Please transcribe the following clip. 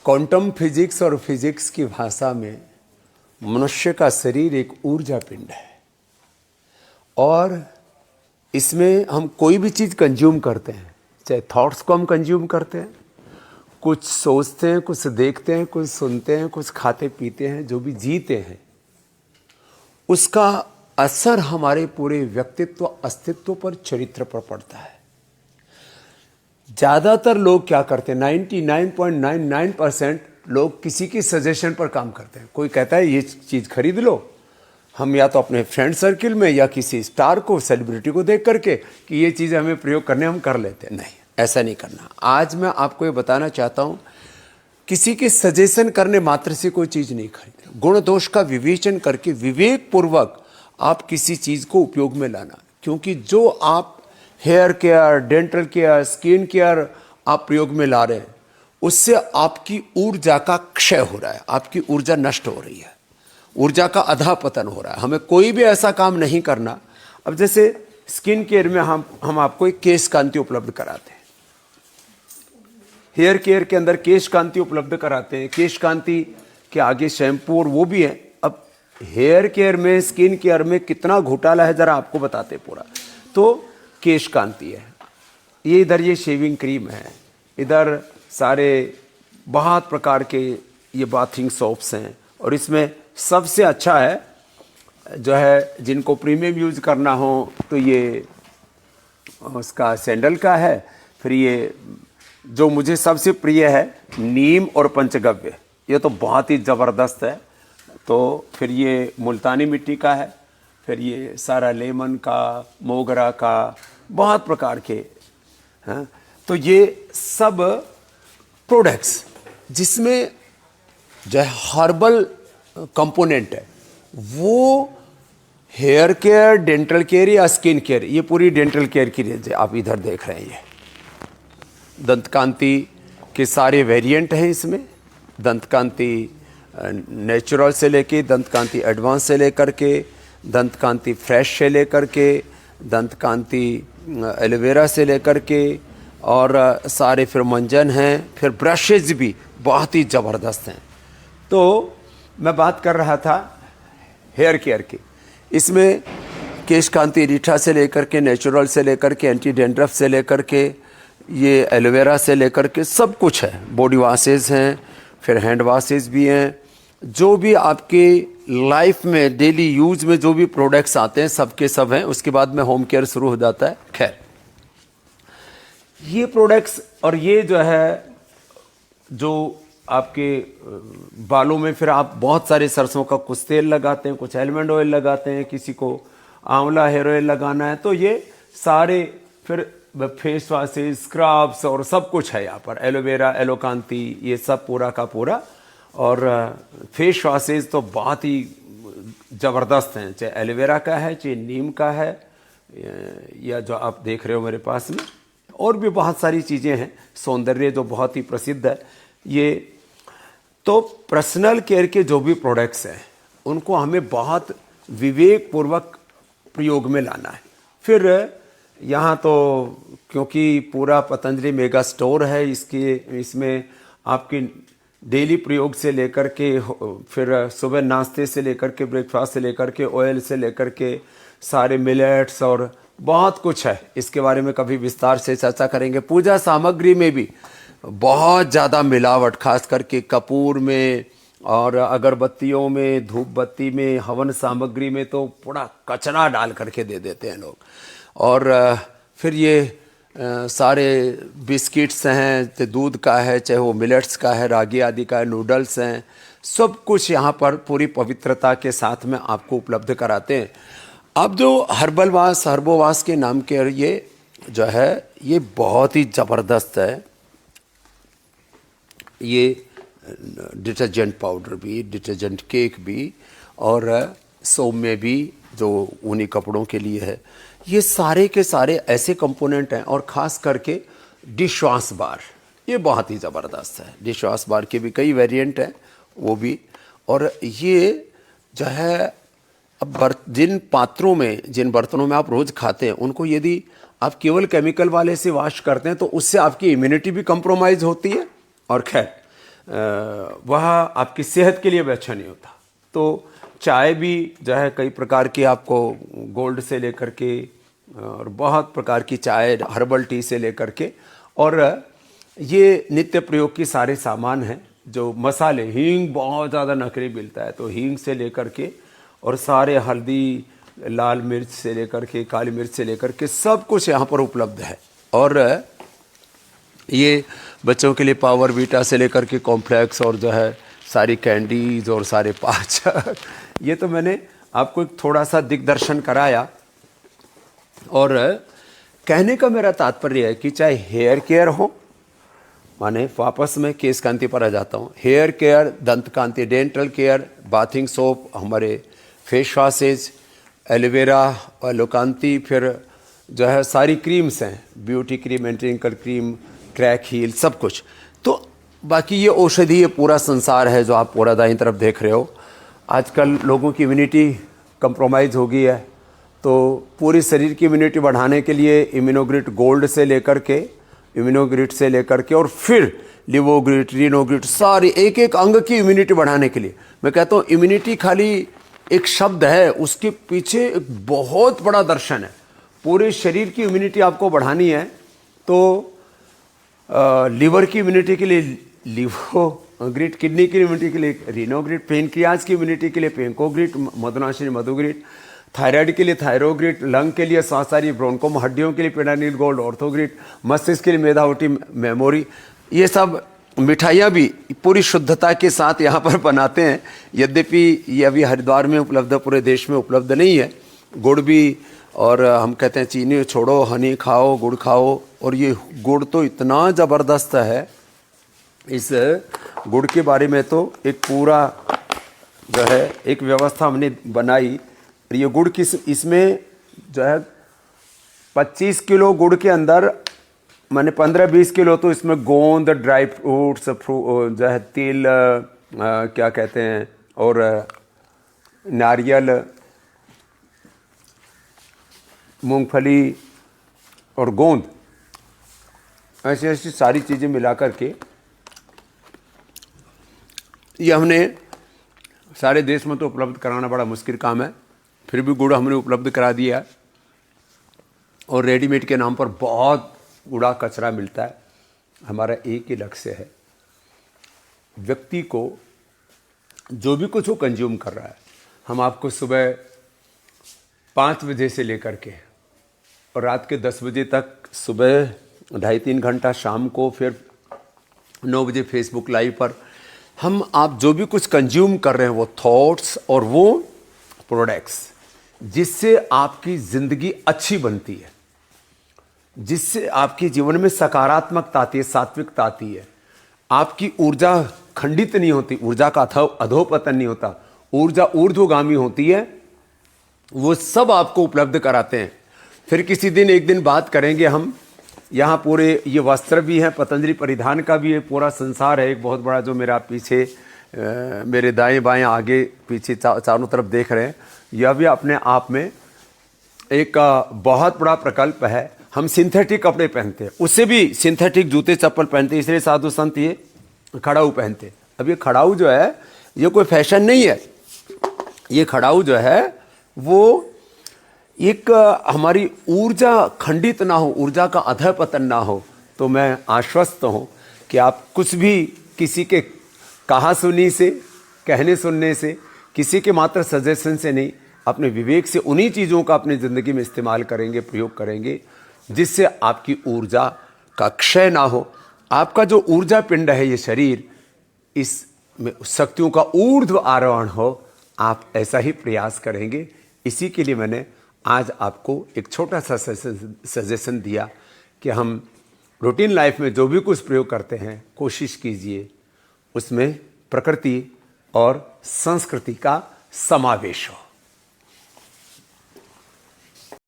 Quantum physics और physics की भाषा में मनुष्य का शरीर एक ऊर्जा पिंड है और इसमें हम कोई भी चीज़ कंज्यूम करते हैं, चाहे थॉट्स को हम कंज्यूम करते हैं, कुछ सोचते हैं, कुछ देखते हैं, कुछ सुनते हैं, कुछ खाते पीते हैं, जो भी जीते हैं, उसका असर हमारे पूरे व्यक्तित्व अस्तित्व पर, चरित्र पर पड़ता है। ज़्यादातर लोग क्या करते हैं, 99.99% लोग किसी की सजेशन पर काम करते हैं। कोई कहता है ये चीज़ खरीद लो, हम या तो अपने फ्रेंड सर्किल में या किसी स्टार को, सेलिब्रिटी को देख करके कि ये चीज़ हमें प्रयोग करने हम कर लेते हैं। नहीं, ऐसा नहीं करना। आज मैं आपको ये बताना चाहता हूँ, किसी के सजेशन करने मात्र से कोई चीज़ नहीं खरीदना। गुण दोष का विवेचन करके विवेक पूर्वक आप किसी चीज़ को उपयोग में लाना, क्योंकि जो आप hair care, dental care, skin care आप प्रयोग में ला रहे हैं, उससे आपकी ऊर्जा का क्षय हो रहा है, आपकी ऊर्जा नष्ट हो रही है, ऊर्जा का अधःपतन हो रहा है। हमें कोई भी ऐसा काम नहीं करना। अब जैसे स्किन केयर में हम आपको एक केश कांति उपलब्ध कराते हैं, हेयर केयर के अंदर केश कांति उपलब्ध कराते हैं, केश कांति के आगे शैम्पू और वो भी है। अब हेयर केयर में, स्किन केयर में कितना घोटाला है जरा आपको बताते पूरा। तो केश कांति है, ये इधर ये शेविंग क्रीम है, इधर सारे बहुत प्रकार के ये बाथिंग सोप्स हैं, और इसमें सबसे अच्छा है जो है, जिनको प्रीमियम यूज करना हो तो ये उसका सैंडल का है। फिर ये जो मुझे सबसे प्रिय है, नीम और पंचगव्य, ये तो बहुत ही ज़बरदस्त है। तो फिर ये मुल्तानी मिट्टी का है, फिर ये सारा लेमन का, मोगरा का, बहुत प्रकार के हैं। तो ये सब प्रोडक्ट्स जिसमें जो है हर्बल कंपोनेंट है, वो हेयर केयर, डेंटल केयर या स्किन केयर, ये पूरी डेंटल केयर की रेंज है। आप इधर देख रहे हैं, ये दंतकांति के सारे वेरिएंट हैं इसमें। दंतकांति नेचुरल से लेके, दंतकांति एडवांस से लेकर के, दंतकांति फ्रेश से लेकर के, दंतकांति एलोवेरा से लेकर के, और सारे फिर मंजन हैं, फिर ब्रशेज भी बहुत ही ज़बरदस्त हैं। तो मैं बात कर रहा था हेयर केयर की। इसमें केश कांति रीठा से लेकर के, नेचुरल से लेकर के, एंटी डेंड्रफ से लेकर के, ये एलोवेरा से लेकर के सब कुछ है। बॉडी वॉशेज़ हैं, फिर हैंड वॉशेज़ भी हैं। जो भी आपके लाइफ में डेली यूज में जो भी प्रोडक्ट्स आते हैं सबके सब हैं। उसके बाद में होम केयर शुरू हो जाता है। खैर, ये प्रोडक्ट्स और ये जो है, जो आपके बालों में फिर आप बहुत सारे सरसों का कुछ तेल लगाते हैं, कुछ आलमंड ऑयल लगाते हैं, किसी को आंवला हेयर ऑयल लगाना है, तो ये सारे फिर फेस वॉशेज, स्क्रब्स और सब कुछ है यहाँ पर। एलोवेरा, एलोकांति, ये सब पूरा का पूरा। और फेस वॉशेज तो बहुत ही ज़बरदस्त हैं, चाहे एलोवेरा का है, चाहे नीम का है, या जो आप देख रहे हो मेरे पास में, और भी बहुत सारी चीज़ें हैं। सौंदर्य जो बहुत ही प्रसिद्ध है ये। तो पर्सनल केयर के जो भी प्रोडक्ट्स हैं उनको हमें बहुत विवेक पूर्वक प्रयोग में लाना है। फिर यहाँ तो क्योंकि पूरा पतंजलि मेगा स्टोर है, इसमें आपकी डेली प्रयोग से लेकर के, फिर सुबह नाश्ते से लेकर के, ब्रेकफास्ट से लेकर के, ऑयल से लेकर के, सारे मिलेट्स और बहुत कुछ है। इसके बारे में कभी विस्तार से चर्चा करेंगे। पूजा सामग्री में भी बहुत ज़्यादा मिलावट, खास करके कपूर में और अगरबत्तियों में, धूप बत्ती में, हवन सामग्री में तो पूरा कचरा डाल करके दे देते हैं लोग। और फिर ये सारे बिस्किट्स हैं, चाहे दूध का है, चाहे वो मिलेट्स का है, रागी आदि का है, नूडल्स हैं, सब कुछ यहाँ पर पूरी पवित्रता के साथ में आपको उपलब्ध कराते हैं। अब जो हर्बलवास, हर्बोवास के नाम के ये जो है, ये बहुत ही ज़बरदस्त है। ये डिटर्जेंट पाउडर भी, डिटर्जेंट केक भी, और सौम्य भी जो ऊनी कपड़ों के लिए है, ये सारे के सारे ऐसे कंपोनेंट हैं। और ख़ास करके डिश वॉश बार, ये बहुत ही ज़बरदस्त है। डिश वॉश बार के भी कई वेरिएंट हैं वो भी। और ये जो है, अब जिन पात्रों में, जिन बर्तनों में आप रोज़ खाते हैं, उनको यदि आप केवल केमिकल वाले से वॉश करते हैं तो उससे आपकी इम्यूनिटी भी कंप्रोमाइज़ होती है। और खैर, वह आपकी सेहत के लिए भी अच्छा नहीं होता। तो चाय भी जो है कई प्रकार की, आपको गोल्ड से लेकर के और बहुत प्रकार की चाय, हर्बल टी से लेकर के, और ये नित्य प्रयोग की सारे सामान हैं। जो मसाले, हींग बहुत ज़्यादा नकली मिलता है, तो हींग से लेकर के और सारे हल्दी, लाल मिर्च से लेकर के, काली मिर्च से लेकर के सब कुछ यहाँ पर उपलब्ध है। और ये बच्चों के लिए पावर बीटा से लेकर के कॉम्प्लेक्स और जो है सारी कैंडीज और सारे पाचक, ये तो मैंने आपको एक थोड़ा सा दिग्दर्शन कराया। और कहने का मेरा तात्पर्य है कि चाहे हेयर केयर हो, माने वापस मैं केश कांति पर आ जाता हूँ, hair care, Dant Kanti, dental care, bathing soap, हमारे फेस वॉशेज, एलोवेरा और लोकांति, फिर जो है सारी क्रीम्स हैं, beauty cream, anti wrinkle cream, crack heal, सब कुछ। तो बाकी ये औषधि, ये पूरा संसार है जो आप पूरा दाईं तरफ देख रहे हो। आजकल लोगों की इम्यूनिटी कंप्रोमाइज़ हो गई है, तो पूरी शरीर की इम्यूनिटी बढ़ाने के लिए इम्यूनोग्रिड गोल्ड से लेकर के, इम्यूनोग्रिड से लेकर के और फिर लिवोग्रिड, रीनोग्रिड, सारी एक एक अंग की इम्यूनिटी बढ़ाने के लिए। मैं कहता हूँ इम्यूनिटी खाली एक शब्द है, उसके पीछे एक बहुत बड़ा दर्शन है। पूरे शरीर की इम्यूनिटी आपको बढ़ानी है तो लिवर की इम्यूनिटी के लिए लिवोग्रिड, किडनी की इम्यूनिटी के लिए रीनोग्रिड, पेनक्रियाज की इम्यूनिटी के लिए पेंकोग्रिड, मधुनाशिनी मधुग्रिड, थायराइड के लिए थायरोग्रिड, लंग के लिए सांसारी ब्रोंकोम, हड्डियों के लिए पेडानिल गोल्ड ऑर्थोग्रिड, मस्तिष्क के लिए मेधावटी मेमोरी। ये सब मिठाइयाँ भी पूरी शुद्धता के साथ यहाँ पर बनाते हैं। यद्यपि ये अभी हरिद्वार में उपलब्ध, पूरे देश में उपलब्ध नहीं है। गुड़ भी, और हम कहते हैं चीनी छोड़ो, हनी खाओ, गुड़ खाओ। और ये गुड़ तो इतना ज़बरदस्त है, इस गुड़ के बारे में तो एक पूरा जो है एक व्यवस्था हमने बनाई। ये गुड़ इसमें जो है 25 किलो गुड़ के अंदर मैंने 15-20 किलो तो इसमें गोंद, ड्राई फ्रूट्स, जो है तिल, क्या कहते हैं, और नारियल, मूंगफली और गोंद, ऐसी ऐसी सारी चीज़ें मिला करके ये हमने सारे देश में तो उपलब्ध कराना बड़ा मुश्किल काम है, फिर भी गुड़ हमने उपलब्ध करा दिया। और रेडीमेड के नाम पर बहुत कूड़ा कचरा मिलता है। हमारा एक ही लक्ष्य है, व्यक्ति को जो भी कुछ वो कंज्यूम कर रहा है, हम आपको सुबह 5 बजे से लेकर के और रात के 10 बजे तक, सुबह 2.5-3 घंटा, शाम को फिर 9 बजे फेसबुक लाइव पर हम आप जो भी कुछ कंज्यूम कर रहे हैं वो थॉट्स और वो प्रोडक्ट्स, जिससे आपकी ज़िंदगी अच्छी बनती है, जिससे आपके जीवन में सकारात्मकता आती है, सात्विकता आती है, आपकी ऊर्जा खंडित नहीं होती, ऊर्जा का अधोपतन नहीं होता, ऊर्जा ऊर्ध्वगामी होती है, वो सब आपको उपलब्ध कराते हैं। फिर किसी दिन एक दिन बात करेंगे हम। यहाँ पूरे ये वस्त्र भी हैं, पतंजलि परिधान का भी ये पूरा संसार है एक बहुत बड़ा, जो मेरा पीछे मेरे दाएं बाएं आगे पीछे चारों तरफ देख रहे हैं। यह भी अपने आप में एक बहुत बड़ा प्रकल्प है। हम सिंथेटिक कपड़े पहनते हैं, उससे भी सिंथेटिक जूते चप्पल पहनते हैं, इसलिए साधु संत ये खड़ाऊ पहनते हैं। अब ये खड़ाऊ जो है ये कोई फैशन नहीं है, ये खड़ाऊ जो है वो एक हमारी ऊर्जा खंडित ना हो, ऊर्जा का अधःपतन ना हो। तो मैं आश्वस्त हूँ कि आप कुछ भी किसी के कहा सुनी से, कहने सुनने से, किसी के मात्र सजेशन से नहीं, अपने विवेक से उन्हीं चीज़ों का अपनी ज़िंदगी में इस्तेमाल करेंगे, प्रयोग करेंगे, जिससे आपकी ऊर्जा का क्षय ना हो। आपका जो ऊर्जा पिंड है ये शरीर, इसमें शक्तियों का ऊर्ध्व आरोहण हो, आप ऐसा ही प्रयास करेंगे। इसी के लिए मैंने आज आपको एक छोटा सा सजेशन दिया कि हम रूटीन लाइफ में जो भी कुछ प्रयोग करते हैं, कोशिश कीजिए उसमें प्रकृति और संस्कृति का समावेश हो।